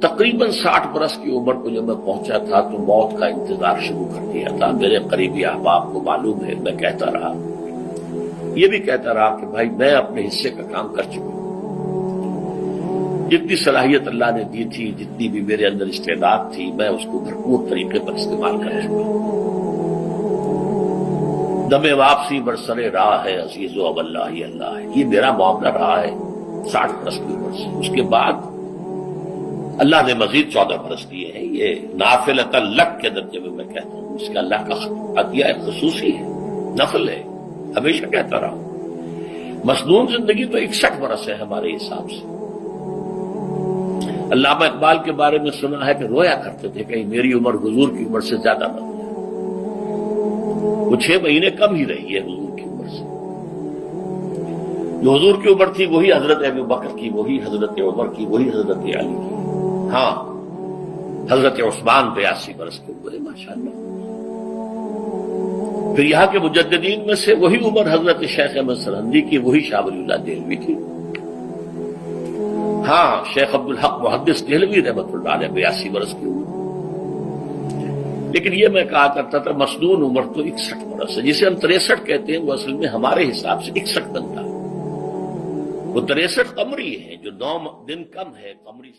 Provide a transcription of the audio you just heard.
تقریباً 60 برس کی عمر کو جب میں پہنچا تھا تو موت کا انتظار شروع کر دیا تھا. میرے قریبی احباب کو معلوم ہے، میں کہتا رہا، یہ بھی کہتا رہا کہ بھائی میں اپنے حصے کا کام کر چکا ہوں. جتنی صلاحیت اللہ نے دی تھی، جتنی بھی میرے اندر استعداد تھی، میں اس کو بھرپور طریقے پر استعمال کر چکا ہوں. دم واپسی برسر راہ ہے عزیز و اب اللہ ہی اللہ ہے، یہ میرا معاملہ رہا ہے 60 برس کی عمر سے. اس کے بعد اللہ نے مزید 14 برس دیے ہیں. یہ نافلۃ لک کے درجے میں کہتا ہوں، اس کا اللہ کا عطیہ خصوصی ہے، نفل ہے. ہمیشہ کہتا رہا ہوں مسنون زندگی تو 61 برس ہے ہمارے حساب سے. علامہ اقبال کے بارے میں سنا ہے کہ رویا کرتے تھے کہ میری عمر حضور کی عمر سے زیادہ نہ ہو جائے. وہ 6 مہینے کم ہی رہی ہے حضور کی عمر سے. جو حضور کی عمر تھی وہی حضرت ابو بکر کی، وہی حضرت عمر کی، وہی حضرت علی کی. ہاں، حضرت عثمان 82 برس کے ہوئے ماشاءاللہ. پھر یہاں کے مجددین میں سے وہی عمر حضرت شیخ احمد سرہندی کی، وہی شاہ ولی اللہ دہلوی کی. ہاں، شیخ عبدالحق محدث دہلوی رحمۃ اللہ علیہ 82 برس کی عمر. لیکن یہ میں کہا کرتا تھا مسنون عمر تو 61 برس ہے. جسے ہم 63 کہتے ہیں وہ اصل میں ہمارے حساب سے 61 بنتا ہے. وہ 63 قمری ہے، جو 9 دن کم ہے قمری.